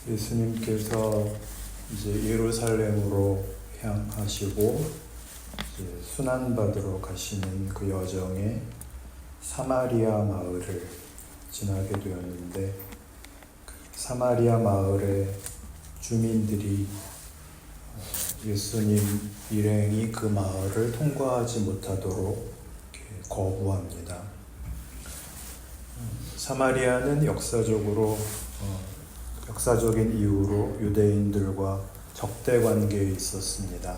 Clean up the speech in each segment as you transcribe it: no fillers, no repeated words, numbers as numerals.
예수님께서 이제 예루살렘으로 향하시고 이제 순환받으러 가시는 그 여정에 사마리아 마을을 지나게 되었는데, 사마리아 마을의 주민들이 예수님 일행이 그 마을을 통과하지 못하도록 거부합니다. 사마리아는 역사적인 이유로 유대인들과 적대 관계에 있었습니다.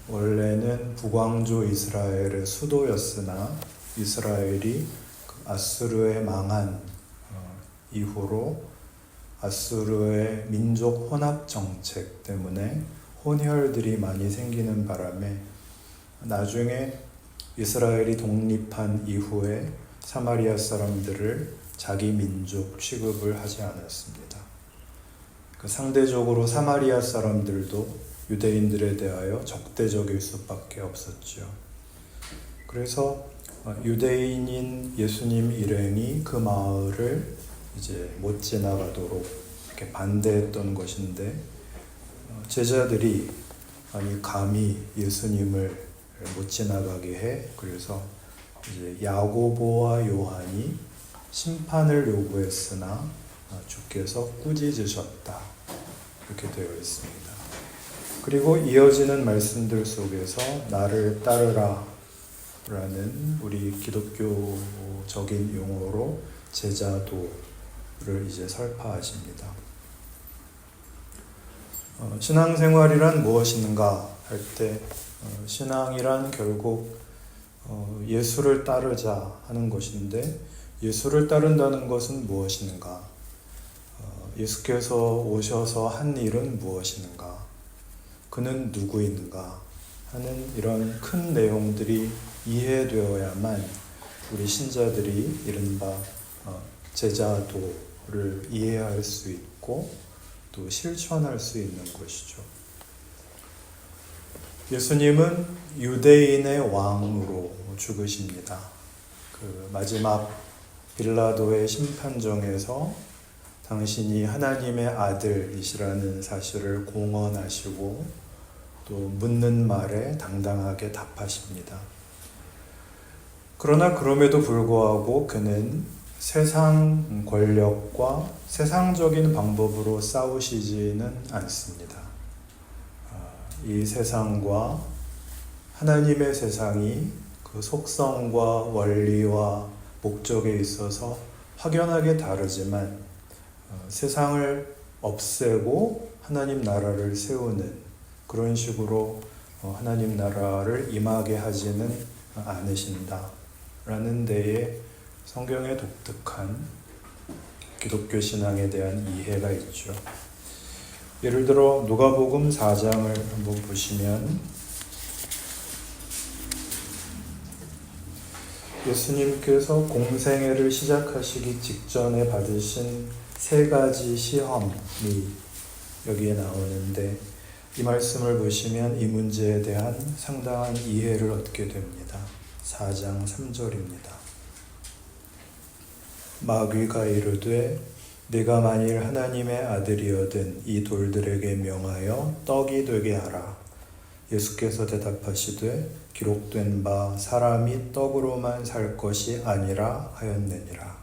원래는 북왕조 이스라엘의 수도였으나 이스라엘이 아수르에 망한 이후로 아수르의 민족 혼합 정책 때문에 혼혈들이 많이 생기는 바람에 나중에 이스라엘이 독립한 이후에 사마리아 사람들을 자기 민족 취급을 하지 않았습니다. 상대적으로 사마리아 사람들도 유대인들에 대하여 적대적일 수밖에 없었죠. 그래서 유대인인 예수님 일행이 그 마을을 이제 못 지나가도록 이렇게 반대했던 것인데, 제자들이 아니 감히 예수님을 못 지나가게 해. 그래서 이제 야고보와 요한이 심판을 요구했으나 주께서 꾸짖으셨다, 이렇게 되어 있습니다. 그리고 이어지는 말씀들 속에서 나를 따르라 라는 우리 기독교적인 용어로 제자도를 이제 설파하십니다. 신앙생활이란 무엇인가 할 때 신앙이란 결국 예수를 따르자 하는 것인데, 예수를 따른다는 것은 무엇인가? 예수께서 오셔서 한 일은 무엇인가? 그는 누구인가? 하는 이런 큰 내용들이 이해되어야만 우리 신자들이 이른바 제자도를 이해할 수 있고 또 실천할 수 있는 것이죠. 예수님은 유대인의 왕으로 죽으십니다. 그 마지막 빌라도의 심판정에서 당신이 하나님의 아들이시라는 사실을 공언하시고 또 묻는 말에 당당하게 답하십니다. 그러나 그럼에도 불구하고 그는 세상 권력과 세상적인 방법으로 싸우시지는 않습니다. 이 세상과 하나님의 세상이 그 속성과 원리와 목적에 있어서 확연하게 다르지만 세상을 없애고 하나님 나라를 세우는 그런 식으로 하나님 나라를 임하게 하지는 않으신다 라는 데에 성경의 독특한 기독교 신앙에 대한 이해가 있죠. 예를 들어 누가복음 4장을 한번 보시면 예수님께서 공생애를 시작하시기 직전에 받으신 세 가지 시험이 여기에 나오는데, 이 말씀을 보시면 이 문제에 대한 상당한 이해를 얻게 됩니다. 4장 3절입니다. 마귀가 이르되 네가 만일 하나님의 아들이거든 이 돌들에게 명하여 떡이 되게 하라. 예수께서 대답하시되 기록된 바 사람이 떡으로만 살 것이 아니라 하였느니라.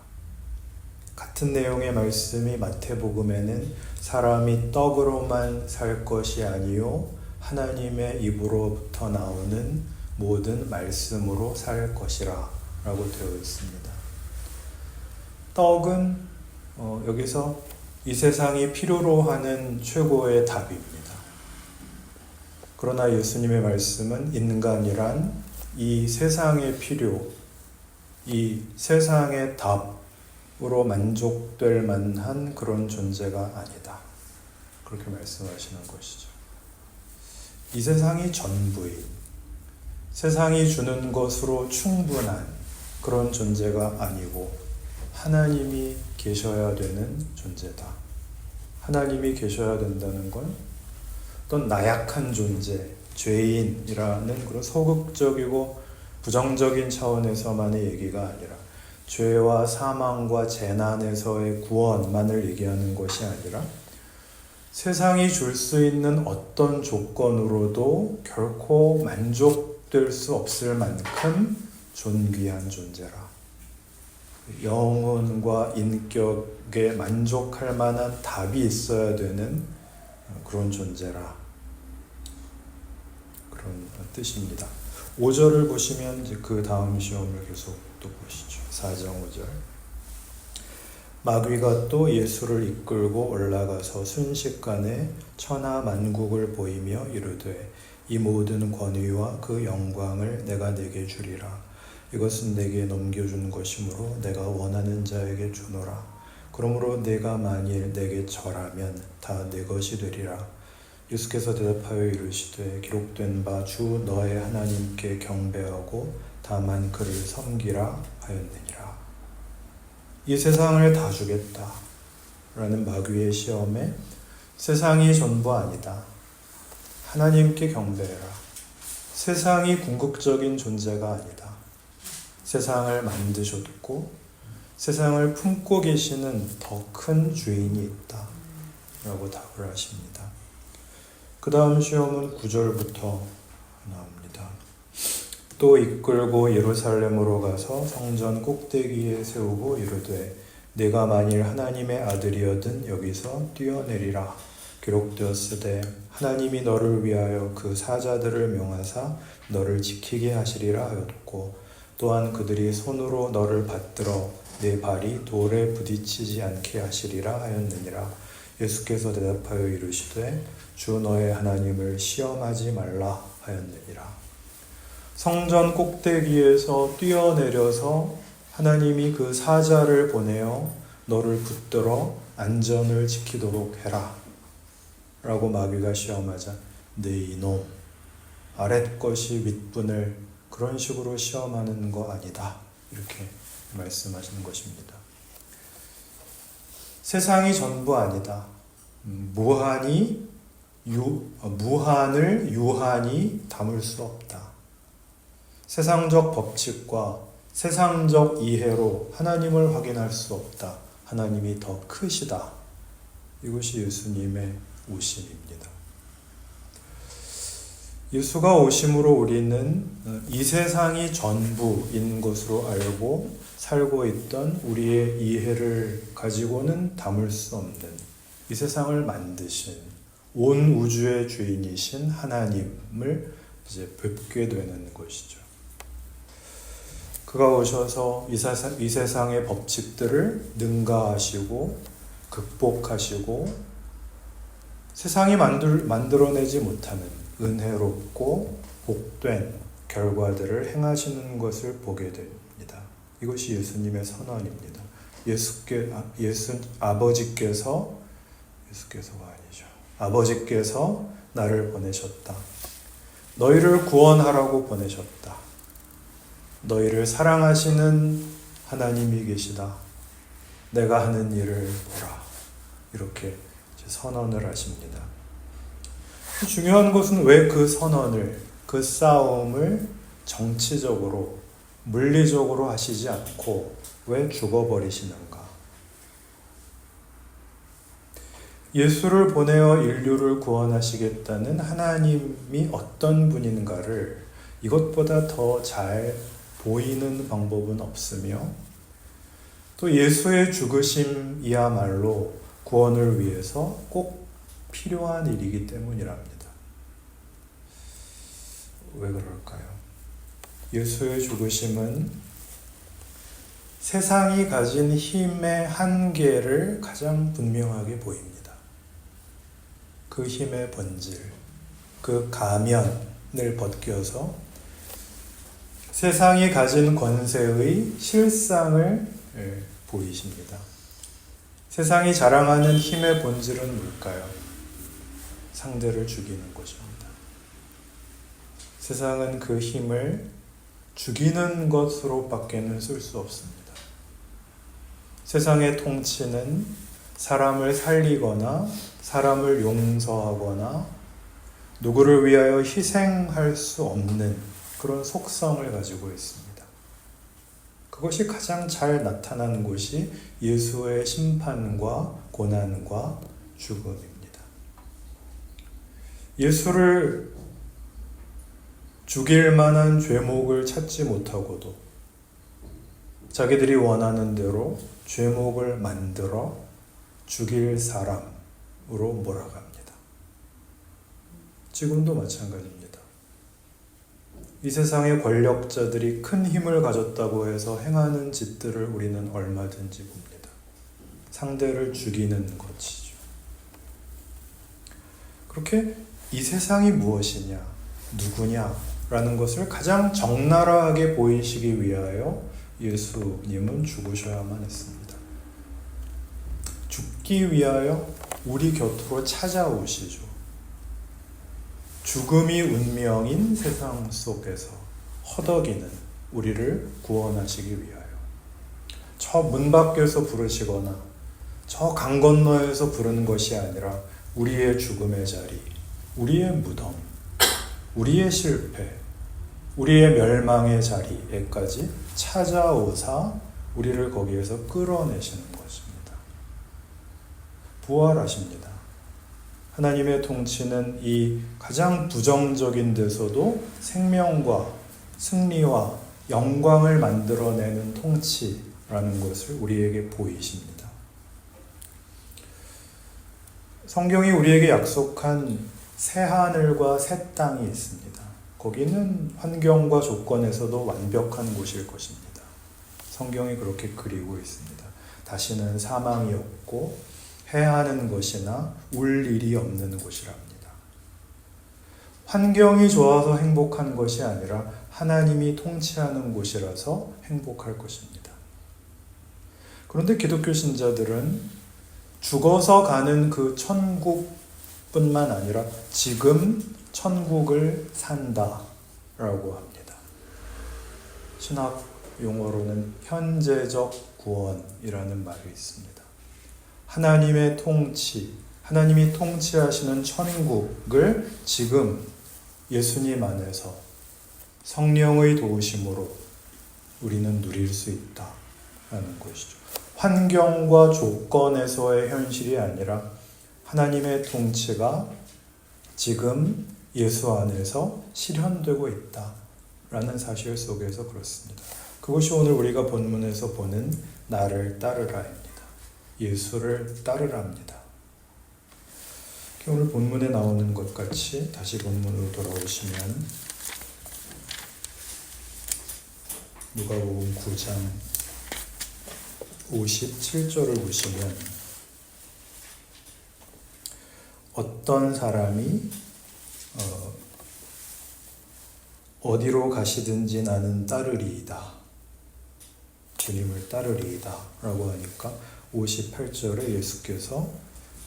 같은 내용의 말씀이 마태복음에는 사람이 떡으로만 살 것이 아니요 하나님의 입으로부터 나오는 모든 말씀으로 살 것이라 라고 되어 있습니다. 떡은 여기서 이 세상이 필요로 하는 최고의 답입니다. 그러나 예수님의 말씀은 인간이란 이 세상의 필요, 이 세상의 답으로 만족될 만한 그런 존재가 아니다, 그렇게 말씀하시는 것이죠. 이 세상이 전부인, 세상이 주는 것으로 충분한 그런 존재가 아니고 하나님이 계셔야 되는 존재다. 하나님이 계셔야 된다는 건 어떤 나약한 존재, 죄인이라는 그런 소극적이고 부정적인 차원에서만의 얘기가 아니라 죄와 사망과 재난에서의 구원만을 얘기하는 것이 아니라 세상이 줄 수 있는 어떤 조건으로도 결코 만족될 수 없을 만큼 존귀한 존재라. 영혼과 인격에 만족할 만한 답이 있어야 되는 그런 존재라. 그런 뜻입니다. 5절을 보시면 이제 그 다음 시험을 계속 또 보시죠. 4장 5절. 마귀가 또 예수를 이끌고 올라가서 순식간에 천하 만국을 보이며 이르되 이 모든 권위와 그 영광을 내가 네게 주리라. 이것은 내게 넘겨준 것이므로 내가 원하는 자에게 주노라. 그러므로 내가 만일 내게 절하면 다 내 것이 되리라. 예수께서 대답하여 이르시되 기록된 바 주 너의 하나님께 경배하고 다만 그를 섬기라 하였느니라. 이 세상을 다 주겠다 라는 마귀의 시험에 세상이 전부 아니다. 하나님께 경배해라. 세상이 궁극적인 존재가 아니다. 세상을 만드셨고 세상을 품고 계시는 더 큰 주인이 있다 라고 답을 하십니다. 그 다음 시험은 9절부터 나옵니다. 또 이끌고 예루살렘으로 가서 성전 꼭대기에 세우고 이르되 내가 만일 하나님의 아들이어든 여기서 뛰어내리라. 기록되었으되 하나님이 너를 위하여 그 사자들을 명하사 너를 지키게 하시리라 하였고 또한 그들이 손으로 너를 받들어 내 발이 돌에 부딪히지 않게 하시리라 하였느니라. 예수께서 대답하여 이르시되 주 너의 하나님을 시험하지 말라 하였느니라. 성전 꼭대기에서 뛰어내려서 하나님이 그 사자를 보내어 너를 붙들어 안전을 지키도록 해라 라고 마귀가 시험하자 네 이놈 아랫 것이 윗분을 그런 식으로 시험하는 거 아니다 이렇게 말씀하시는 것입니다. 세상이 전부 아니다. 무한을 유한히 담을 수 없다. 세상적 법칙과 세상적 이해로 하나님을 확인할 수 없다. 하나님이 더 크시다. 이것이 예수님의 오심입니다. 예수가 오심으로 우리는 이 세상이 전부인 것으로 알고 살고 있던 우리의 이해를 가지고는 담을 수 없는 이 세상을 만드신 온 우주의 주인이신 하나님을 이제 뵙게 되는 것이죠. 그가 오셔서 이 세상의 법칙들을 능가하시고 극복하시고 세상이 만들어내지 못하는 은혜롭고 복된 결과들을 행하시는 것을 보게 됩니다. 이것이 예수님의 선언입니다. 아버지께서 나를 보내셨다. 너희를 구원하라고 보내셨다. 너희를 사랑하시는 하나님이 계시다. 내가 하는 일을 보라. 이렇게 선언을 하십니다. 중요한 것은 왜 그 선언을, 그 싸움을 정치적으로, 물리적으로 하시지 않고 왜 죽어버리시는가? 예수를 보내어 인류를 구원하시겠다는 하나님이 어떤 분인가를 이것보다 더 잘 보이는 방법은 없으며 또 예수의 죽으심이야말로 구원을 위해서 꼭 필요한 일이기 때문이랍니다. 왜 그럴까요? 예수의 죽으심은 세상이 가진 힘의 한계를 가장 분명하게 보입니다. 그 힘의 본질, 그 가면을 벗겨서 세상이 가진 권세의 실상을 보이십니다. 세상이 자랑하는 힘의 본질은 뭘까요? 상대를 죽이는 것입니다. 세상은 그 힘을 죽이는 것으로밖에는 쓸 수 없습니다. 세상의 통치는 사람을 살리거나 사람을 용서하거나 누구를 위하여 희생할 수 없는 그런 속성을 가지고 있습니다. 그것이 가장 잘 나타난 곳이 예수의 심판과 고난과 죽음입니다. 예수를 죽일 만한 죄목을 찾지 못하고도 자기들이 원하는 대로 죄목을 만들어 죽일 사람으로 몰아갑니다. 지금도 마찬가지입니다. 이 세상의 권력자들이 큰 힘을 가졌다고 해서 행하는 짓들을 우리는 얼마든지 봅니다. 상대를 죽이는 것이죠. 그렇게 이 세상이 무엇이냐, 누구냐 라는 것을 가장 적나라하게 보이시기 위하여 예수님은 죽으셔야만 했습니다. 죽기 위하여 우리 곁으로 찾아오시죠. 죽음이 운명인 세상 속에서 허덕이는 우리를 구원하시기 위하여 저 문 밖에서 부르시거나 저 강 건너에서 부르는 것이 아니라 우리의 죽음의 자리, 우리의 무덤, 우리의 실패, 우리의 멸망의 자리에까지 찾아오사 우리를 거기에서 끌어내시는 것입니다. 부활하십니다. 하나님의 통치는 이 가장 부정적인 데서도 생명과 승리와 영광을 만들어내는 통치라는 것을 우리에게 보이십니다. 성경이 우리에게 약속한 새 하늘과 새 땅이 있습니다. 거기는 환경과 조건에서도 완벽한 곳일 것입니다. 성경이 그렇게 그리고 있습니다. 다시는 사망이 없고 해하는 것이나 울 일이 없는 곳이랍니다. 환경이 좋아서 행복한 것이 아니라 하나님이 통치하는 곳이라서 행복할 것입니다. 그런데 기독교 신자들은 죽어서 가는 그 천국뿐만 아니라 지금 천국을 산다라고 합니다. 신학 용어로는 현재적 구원이라는 말이 있습니다. 하나님의 통치, 하나님이 통치하시는 천국을 지금 예수님 안에서 성령의 도우심으로 우리는 누릴 수 있다라는 것이죠. 환경과 조건에서의 현실이 아니라 하나님의 통치가 지금 예수 안에서 실현되고 있다라는 사실 속에서 그렇습니다. 그것이 오늘 우리가 본문에서 보는 나를 따르라입니다. 예수를 따르랍니다. 오늘 본문에 나오는 것 같이 다시 본문으로 돌아오시면 누가복음 9장 57절을 보시면 어떤 사람이 어디로 가시든지 나는 따르리이다. 주님을 따르리이다 라고 하니까 58절에 예수께서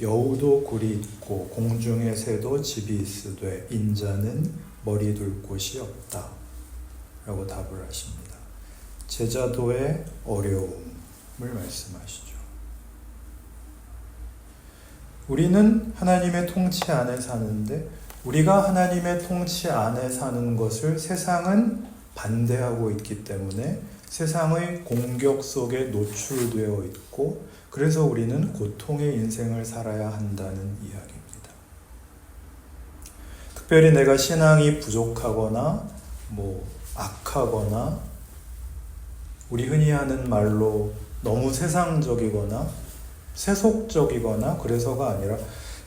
여우도 굴이 있고 공중의 새도 집이 있으되 인자는 머리 둘 곳이 없다 라고 답을 하십니다. 제자도의 어려움을 말씀하시죠. 우리는 하나님의 통치 안에 사는데 우리가 하나님의 통치 안에 사는 것을 세상은 반대하고 있기 때문에 세상의 공격 속에 노출되어 있고 그래서 우리는 고통의 인생을 살아야 한다는 이야기입니다. 특별히 내가 신앙이 부족하거나 악하거나 우리 흔히 하는 말로 너무 세상적이거나 세속적이거나 그래서가 아니라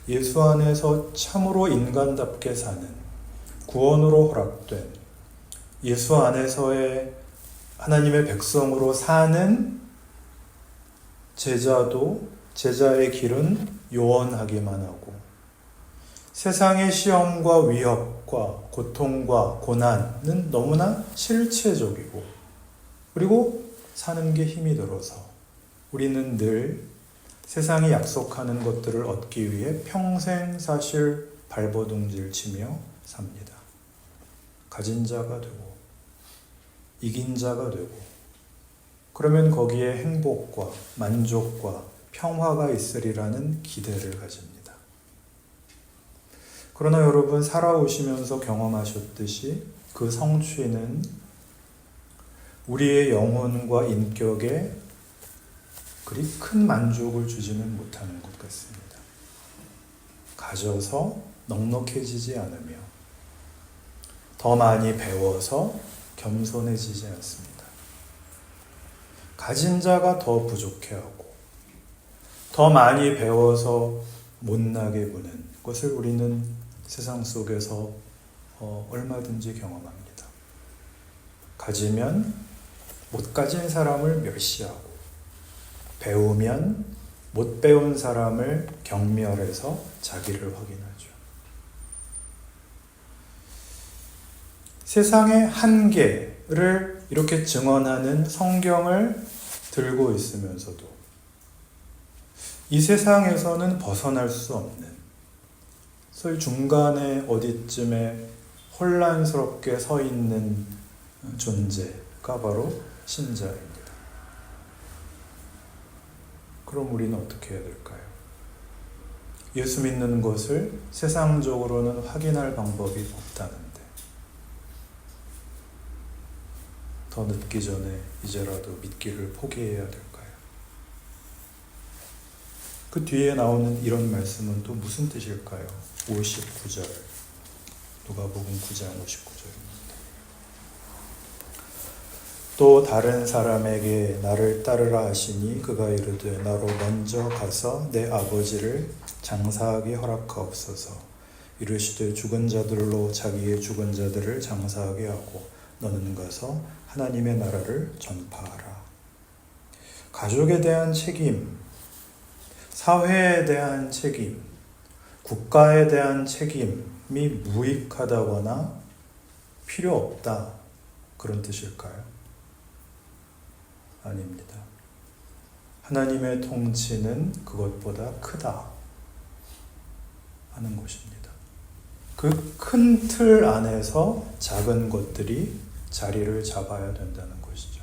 예수 안에서 참으로 인간답게 사는 구원으로 허락된 예수 안에서의 하나님의 백성으로 사는 제자도 제자의 길은 요원하기만 하고 세상의 시험과 위협과 고통과 고난은 너무나 실체적이고 그리고 사는 게 힘이 들어서 우리는 늘 세상이 약속하는 것들을 얻기 위해 평생 사실 발버둥질 치며 삽니다. 가진 자가 되고 이긴 자가 되고 그러면 거기에 행복과 만족과 평화가 있으리라는 기대를 가집니다. 그러나 여러분 살아오시면서 경험하셨듯이 그 성취는 우리의 영혼과 인격에 그리 큰 만족을 주지는 못하는 것 같습니다. 가져서 넉넉해지지 않으며 더 많이 배워서 겸손해지지 않습니다. 가진 자가 더 부족해하고 더 많이 배워서 못나게 구는 것을 우리는 세상 속에서 얼마든지 경험합니다. 가지면 못 가진 사람을 멸시하고 배우면 못 배운 사람을 경멸해서 자기를 확인하죠. 세상의 한계를 이렇게 증언하는 성경을 들고 있으면서도 이 세상에서는 벗어날 수 없는 소위 중간에 어디쯤에 혼란스럽게 서 있는 존재가 바로 신자입니다. 그럼 우리는 어떻게 해야 될까요? 예수 믿는 것을 세상적으로는 확인할 방법이 없다는데 더 늦기 전에 이제라도 믿기를 포기해야 될까요? 그 뒤에 나오는 이런 말씀은 또 무슨 뜻일까요? 59절 누가복음 9장 59절입니다. 또 다른 사람에게 나를 따르라 하시니 그가 이르되 나로 먼저 가서 내 아버지를 장사하게 허락하옵소서. 이르시되 죽은 자들로 자기의 죽은 자들을 장사하게 하고 너는 가서 하나님의 나라를 전파하라. 가족에 대한 책임, 사회에 대한 책임, 국가에 대한 책임이 무익하다거나 필요 없다 그런 뜻일까요? 아닙니다. 하나님의 통치는 그것보다 크다 하는 것입니다. 그 큰 틀 안에서 작은 것들이 자리를 잡아야 된다는 것이죠.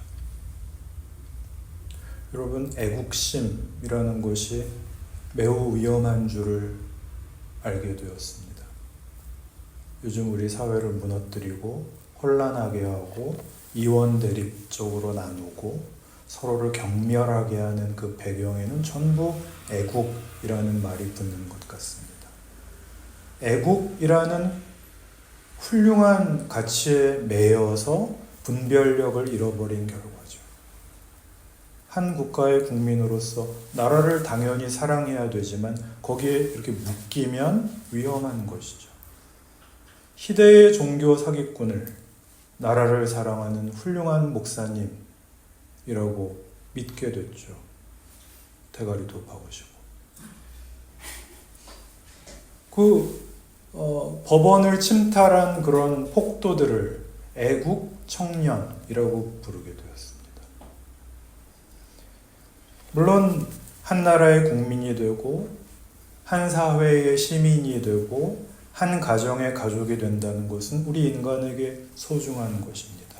여러분, 애국심이라는 것이 매우 위험한 줄을 알게 되었습니다. 요즘 우리 사회를 무너뜨리고 혼란하게 하고 이원 대립적으로 나누고 서로를 경멸하게 하는 그 배경에는 전부 애국이라는 말이 붙는 것 같습니다. 애국이라는 훌륭한 가치에 매여서 분별력을 잃어버린 결과죠. 한 국가의 국민으로서 나라를 당연히 사랑해야 되지만 거기에 이렇게 묶이면 위험한 것이죠. 희대의 종교 사기꾼을 나라를 사랑하는 훌륭한 목사님이라고 믿게 됐죠. 대가리도 박으시고. 법원을 침탈한 그런 폭도들을 애국 청년이라고 부르게 되었습니다. 물론 한 나라의 국민이 되고 한 사회의 시민이 되고 한 가정의 가족이 된다는 것은 우리 인간에게 소중한 것입니다.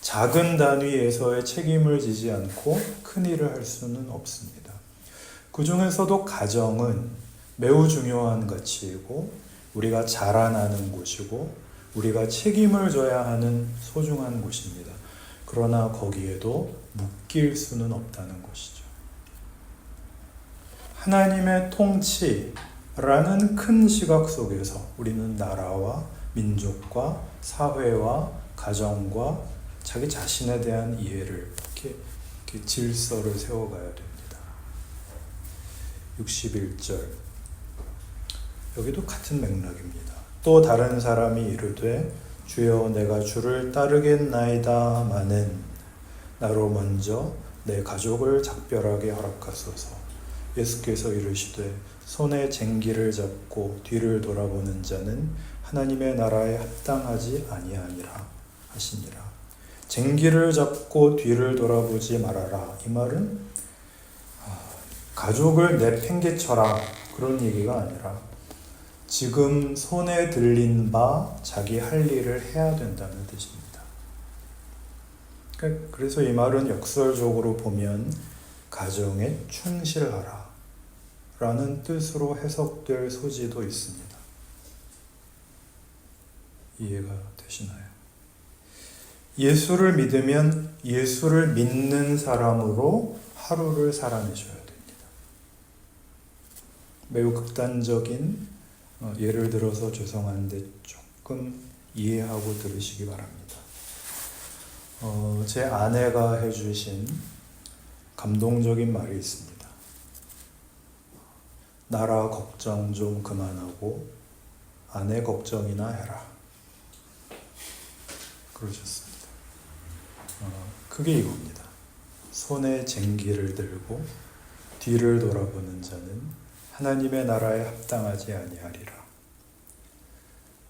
작은 단위에서의 책임을 지지 않고 큰 일을 할 수는 없습니다. 그 중에서도 가정은 매우 중요한 가치이고 우리가 자라나는 곳이고 우리가 책임을 져야 하는 소중한 곳입니다. 그러나 거기에도 묶일 수는 없다는 것이죠. 하나님의 통치라는 큰 시각 속에서 우리는 나라와 민족과 사회와 가정과 자기 자신에 대한 이해를 이렇게 질서를 세워가야 됩니다. 61절 여기도 같은 맥락입니다. 또 다른 사람이 이르되 주여 내가 주를 따르겠나이다마는 나로 먼저 내 가족을 작별하게 허락하소서. 예수께서 이르시되 손에 쟁기를 잡고 뒤를 돌아보는 자는 하나님의 나라에 합당하지 아니하니라 하시니라. 쟁기를 잡고 뒤를 돌아보지 말아라. 이 말은 가족을 내팽개쳐라 그런 얘기가 아니라 지금 손에 들린 바 자기 할 일을 해야 된다는 뜻입니다. 그래서 이 말은 역설적으로 보면 가정에 충실하라 라는 뜻으로 해석될 소지도 있습니다. 이해가 되시나요? 예수를 믿으면 예수를 믿는 사람으로 하루를 살아내셔야 됩니다. 매우 극단적인 예를 들어서 죄송한데 조금 이해하고 들으시기 바랍니다. 제 아내가 해주신 감동적인 말이 있습니다. 나라 걱정 좀 그만하고 아내 걱정이나 해라. 그러셨습니다. 그게 이겁니다. 손에 쟁기를 들고 뒤를 돌아보는 자는 하나님의 나라에 합당하지 아니하리라.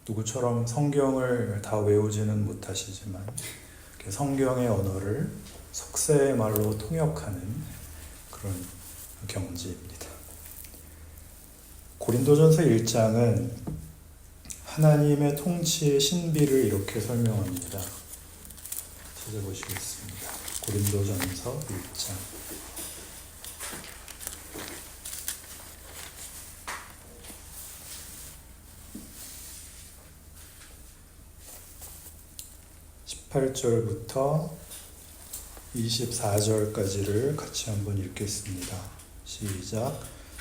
누구처럼 성경을 다 외우지는 못하시지만 성경의 언어를 속세의 말로 통역하는 그런 경지입니다. 고린도전서 1장은 하나님의 통치의 신비를 이렇게 설명합니다. 찾아보시겠습니다. 고린도전서 1장 18절부터 24절까지를 같이 한번 읽겠습니다. 시작.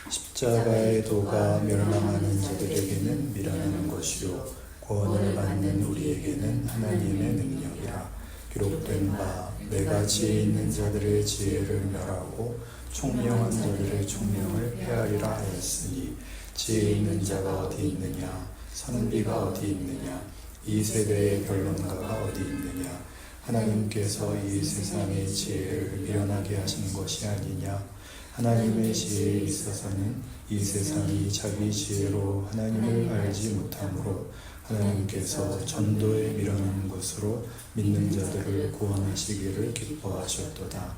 십자가의 도가 멸망하는 자들에게는 미련한 것이요 구원을 받는 우리에게는 하나님의 능력이라. 기록된 바 내가 지혜 있는 자들의 지혜를 멸하고 총명한 자들의 총명을 폐하리라 하였으니 지혜 있는 자가 어디 있느냐 선비가 어디 있느냐 이 세대의 변론가가 어디 있느냐 하나님께서 이 세상의 지혜를 미련하게 하신 것이 아니냐 하나님의 지혜에 있어서는 이 세상이 자기 지혜로 하나님을 알지 못하므로 하나님께서 전도에 미련한 것으로 믿는 자들을 구원하시기를 기뻐하셨도다.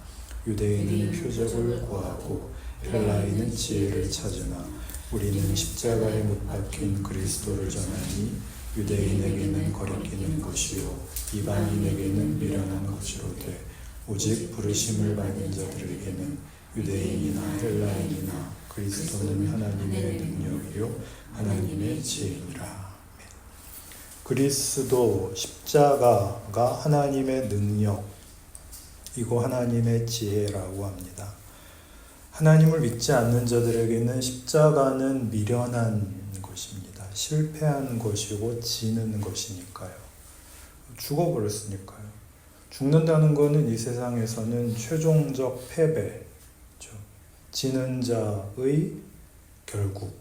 유대인은 표적을 구하고 헬라인은 지혜를 찾으나 우리는 십자가에 못 박힌 그리스도를 전하니 유대인에게는 거리끼는 것이요 이방인에게는 미련한 것이로되 오직 부르심을 받은 자들에게는 유대인이나 헬라인이나 그리스도는 하나님의 능력이요 하나님의 지혜니라. 그리스도 십자가가 하나님의 능력이고 하나님의 지혜라고 합니다. 하나님을 믿지 않는 자들에게는 십자가는 미련한 것입니다. 실패한 것이고 지는 것이니까요. 죽어버렸으니까요. 죽는다는 것은 이 세상에서는 최종적 패배죠. 지는 자의 결국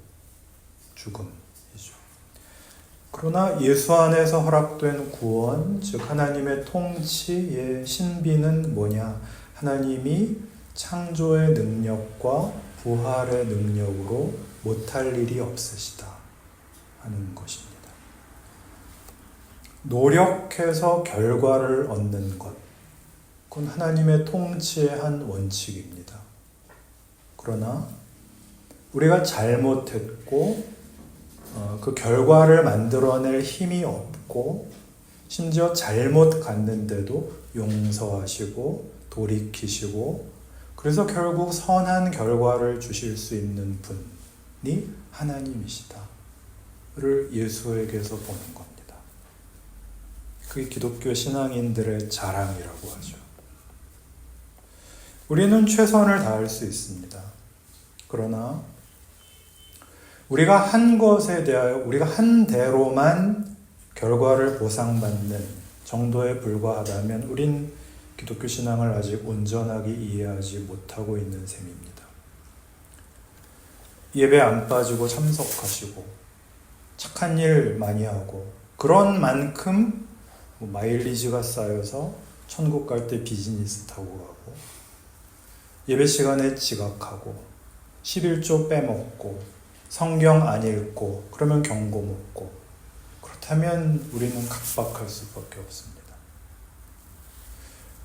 죽음이죠. 그러나 예수 안에서 허락된 구원, 즉 하나님의 통치의 신비는 뭐냐? 하나님이 창조의 능력과 부활의 능력으로 못할 일이 없으시다 하는 것입니다. 노력해서 결과를 얻는 것, 그건 하나님의 통치의 한 원칙입니다. 그러나 우리가 잘못했고 그 결과를 만들어낼 힘이 없고 심지어 잘못 갔는데도 용서하시고 돌이키시고 그래서 결국 선한 결과를 주실 수 있는 분이 하나님이시다를 예수에게서 보는 겁니다. 그게 기독교 신앙인들의 자랑이라고 하죠. 우리는 최선을 다할 수 있습니다. 그러나 우리가 한 것에 대하여 우리가 한 대로만 결과를 보상받는 정도에 불과하다면 우린 기독교 신앙을 아직 온전하게 이해하지 못하고 있는 셈입니다. 예배 안 빠지고 참석하시고 착한 일 많이 하고 그런 만큼 마일리지가 쌓여서 천국 갈 때 비즈니스 타고 가고 예배 시간에 지각하고 11조 빼먹고 성경 안 읽고 그러면 경고 먹고 그렇다면 우리는 각박할 수밖에 없습니다.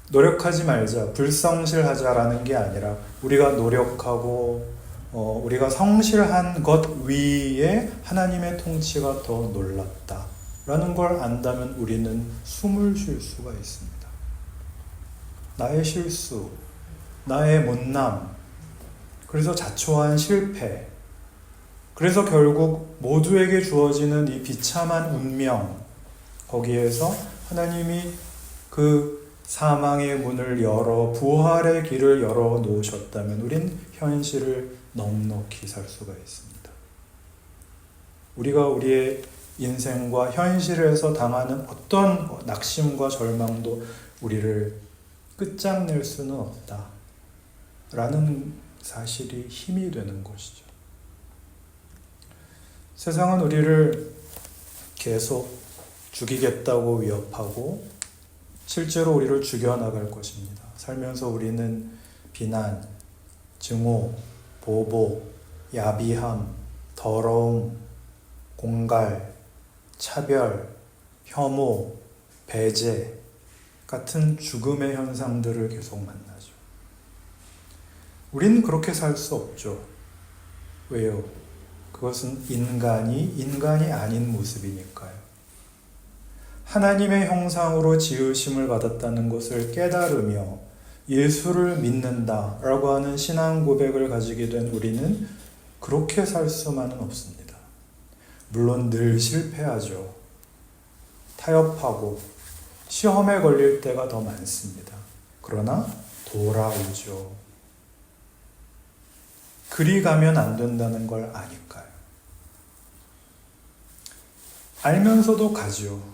노력하지 말자, 불성실하자라는 게 아니라 우리가 노력하고 우리가 성실한 것 위에 하나님의 통치가 더 놀랍다라는 걸 안다면 우리는 숨을 쉴 수가 있습니다. 나의 실수, 나의 못남, 그래서 자초한 실패, 그래서 결국 모두에게 주어지는 이 비참한 운명, 거기에서 하나님이 그 사망의 문을 열어 부활의 길을 열어 놓으셨다면 우린 현실을 넉넉히 살 수가 있습니다. 우리가 우리의 인생과 현실에서 당하는 어떤 낙심과 절망도 우리를 끝장낼 수는 없다 라는 사실이 힘이 되는 것이죠. 세상은 우리를 계속 죽이겠다고 위협하고 실제로 우리를 죽여나갈 것입니다. 살면서 우리는 비난, 증오, 보복, 야비함, 더러움, 공갈, 차별, 혐오, 배제 같은 죽음의 현상들을 계속 만나죠. 우리는 그렇게 살 수 없죠. 왜요? 그것은 인간이 아닌 모습이니까요. 하나님의 형상으로 지으심을 받았다는 것을 깨달으며 예수를 믿는다라고 하는 신앙 고백을 가지게 된 우리는 그렇게 살 수만은 없습니다. 물론 늘 실패하죠. 타협하고 시험에 걸릴 때가 더 많습니다. 그러나 돌아오죠. 그리 가면 안 된다는 걸 아니까요. 알면서도 가죠.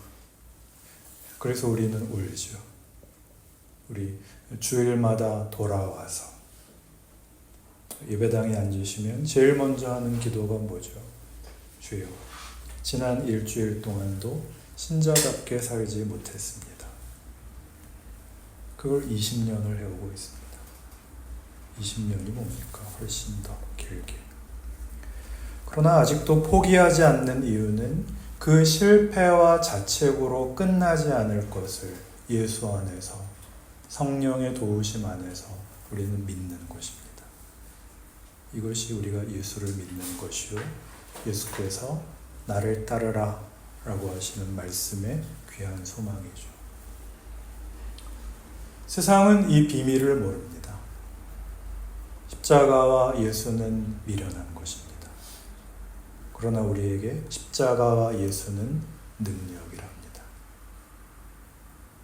그래서 우리는 울죠. 우리 주일마다 돌아와서 예배당에 앉으시면 제일 먼저 하는 기도가 뭐죠? 주여, 지난 일주일 동안도 신자답게 살지 못했습니다. 그걸 20년을 해오고 있습니다. 20년이 뭡니까? 훨씬 더 길게. 그러나 아직도 포기하지 않는 이유는 그 실패와 자책으로 끝나지 않을 것을 예수 안에서, 성령의 도우심 안에서 우리는 믿는 것입니다. 이것이 우리가 예수를 믿는 것이요, 예수께서 나를 따르라 라고 하시는 말씀의 귀한 소망이죠. 세상은 이 비밀을 모릅니다. 십자가와 예수는 미련한 것입니다. 그러나 우리에게 십자가와 예수는 능력이랍니다.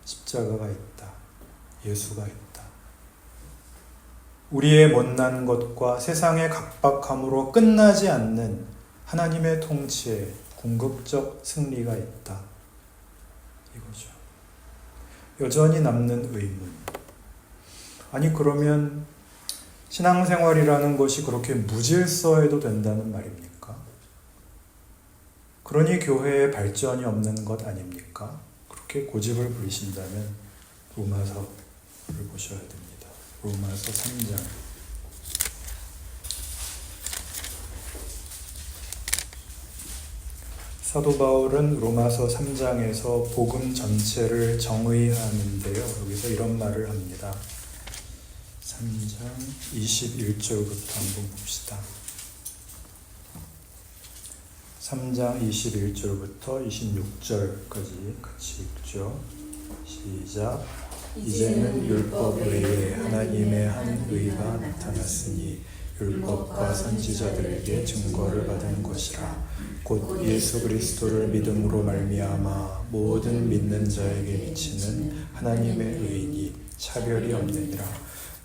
십자가가 있다. 예수가 있다. 우리의 못난 것과 세상의 각박함으로 끝나지 않는 하나님의 통치에 궁극적 승리가 있다. 이거죠. 여전히 남는 의문. 아니 그러면 신앙생활이라는 것이 그렇게 무질서해도 된다는 말입니까? 그러니 교회에 발전이 없는 것 아닙니까? 그렇게 고집을 부리신다면 로마서를 보셔야 됩니다. 로마서 3장. 사도 바울은 로마서 3장에서 복음 전체를 정의하는데요. 여기서 이런 말을 합니다. 3장 21절부터 한번 봅시다. 3장 21절부터 26절까지 같이 읽죠. 시작. 이제는 율법 외에 하나님의 한 의가 나타났으니 율법과 선지자들에게 증거를 받은 것이라. 곧 예수 그리스도를 믿음으로 말미암아 모든 믿는 자에게 미치는 하나님의 의인이 차별이 없느니라.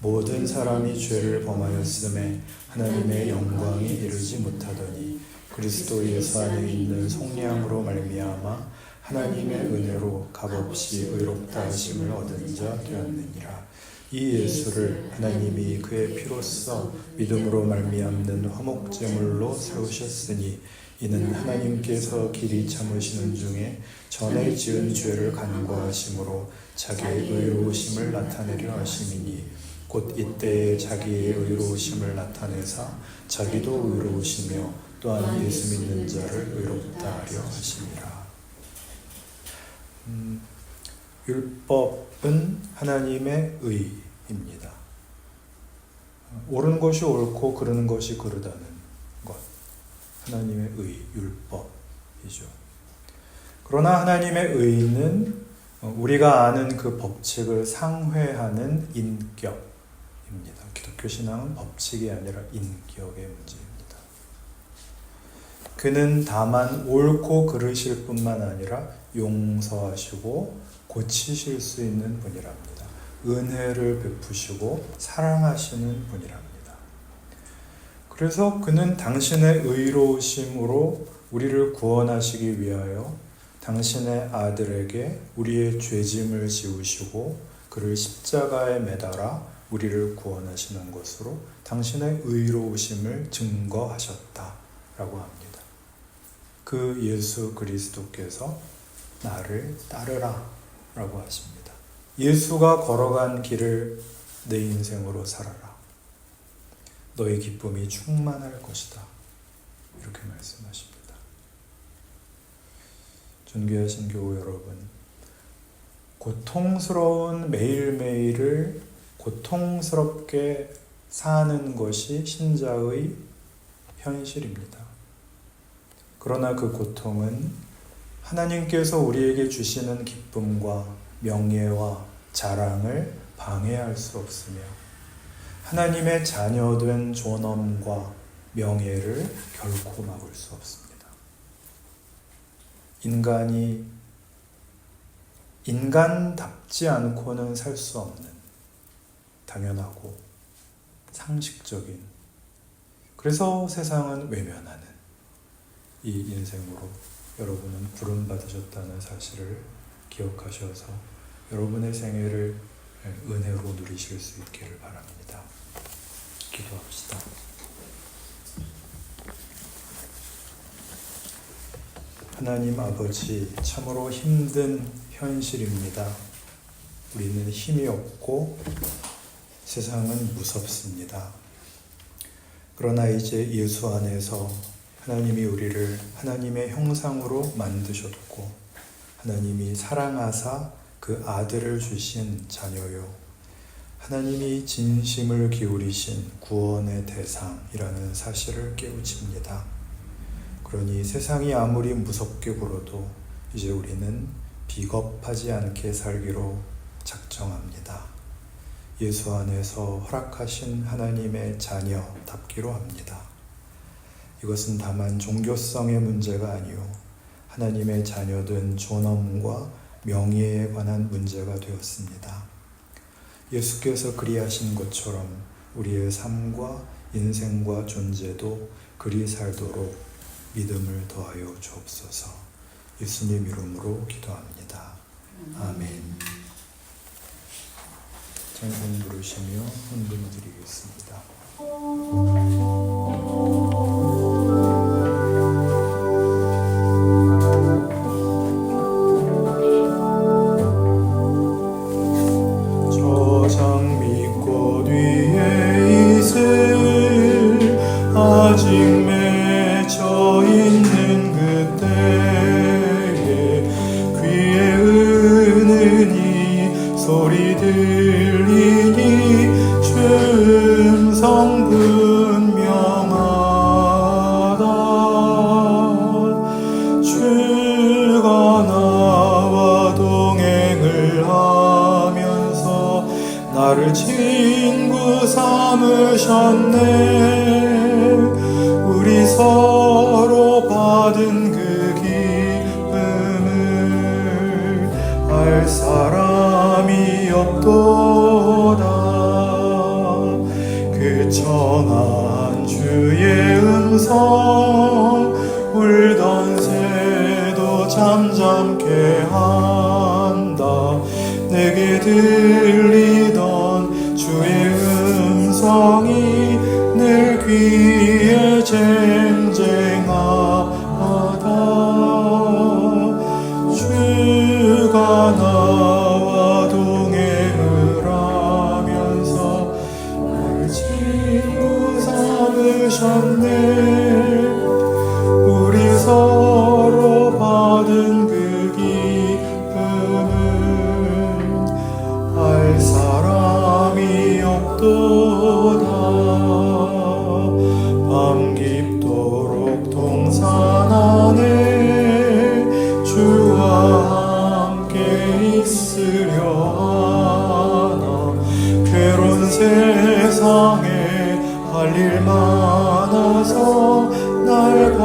모든 사람이 죄를 범하였음에 하나님의 영광이 이르지 못하더니 그리스도 예수 안에 있는 속량으로 말미암아 하나님의 은혜로 값없이 의롭다 하심을 얻은 자 되었느니라. 이 예수를 하나님이 그의 피로써 믿음으로 말미암는 화목제물로 세우셨으니 이는 하나님께서 길이 참으시는 중에 전에 지은 죄를 간과하심으로 자기의 의로우심을 나타내려 하심이니 곧 이때에 자기의 의로우심을 나타내사 자기도 의로우시며 또한 예수 믿는 자를 의롭다 하려 하심이라. 율법은 하나님의 의입니다. 옳은 것이 옳고 그르는 것이 그르다는 것, 하나님의 의, 율법이죠. 그러나 하나님의 의는 우리가 아는 그 법칙을 상회하는 인격입니다. 기독교 신앙은 법칙이 아니라 인격의 문제입니다. 그는 다만 옳고 그르실 뿐만 아니라 용서하시고 고치실 수 있는 분이랍니다. 은혜를 베푸시고 사랑하시는 분이랍니다. 그래서 그는 당신의 의로우심으로 우리를 구원하시기 위하여 당신의 아들에게 우리의 죄짐을 지우시고 그를 십자가에 매달아 우리를 구원하시는 것으로 당신의 의로우심을 증거하셨다라고 합니다. 그 예수 그리스도께서 나를 따르라 라고 하십니다. 예수가 걸어간 길을 내 인생으로 살아라. 너의 기쁨이 충만할 것이다. 이렇게 말씀하십니다. 존귀하신 교우 여러분, 고통스러운 매일매일을 고통스럽게 사는 것이 신자의 현실입니다. 그러나 그 고통은 하나님께서 우리에게 주시는 기쁨과 명예와 자랑을 방해할 수 없으며 하나님의 자녀된 존엄과 명예를 결코 막을 수 없습니다. 인간이 인간답지 않고는 살 수 없는 당연하고 상식적인, 그래서 세상은 외면하는 이 인생으로 여러분은 부름받으셨다는 사실을 기억하셔서 여러분의 생애를 은혜로 누리실 수 있기를 바랍니다. 기도합시다. 하나님 아버지, 참으로 힘든 현실입니다. 우리는 힘이 없고 세상은 무섭습니다. 그러나 이제 예수 안에서 하나님이 우리를 하나님의 형상으로 만드셨고 하나님이 사랑하사 그 아들을 주신 자녀요, 하나님이 진심을 기울이신 구원의 대상이라는 사실을 깨우칩니다. 그러니 세상이 아무리 무섭게 굴어도 이제 우리는 비겁하지 않게 살기로 작정합니다. 예수 안에서 허락하신 하나님의 자녀답기로 합니다. 이것은 다만 종교성의 문제가 아니요 하나님의 자녀된 존엄과 명예에 관한 문제가 되었습니다. 예수께서 그리하신 것처럼 우리의 삶과 인생과 존재도 그리 살도록 믿음을 더하여 주옵소서. 예수님 이름으로 기도합니다. 아멘. 찬송 부르시며 헌금 드리겠습니다. 나를 친구 삼으셨네. 우리 서로 받은 그 기쁨을 알 사람이 없도다. 그 청한 주의 음성 울던 새도 잠잠케 한다. 내게 들리던 주의 음성이 늘 귀에 쟁쟁하다. 주가 나와 동행을 하면서 날 친구 삼으셨네. 우리 서로 받은 그 기쁨을 알 사람이 없도다. 밤 깊도록 동산 안에 주와 함께 있으려 하나. 괴로운 세상에 할 일 많아서 날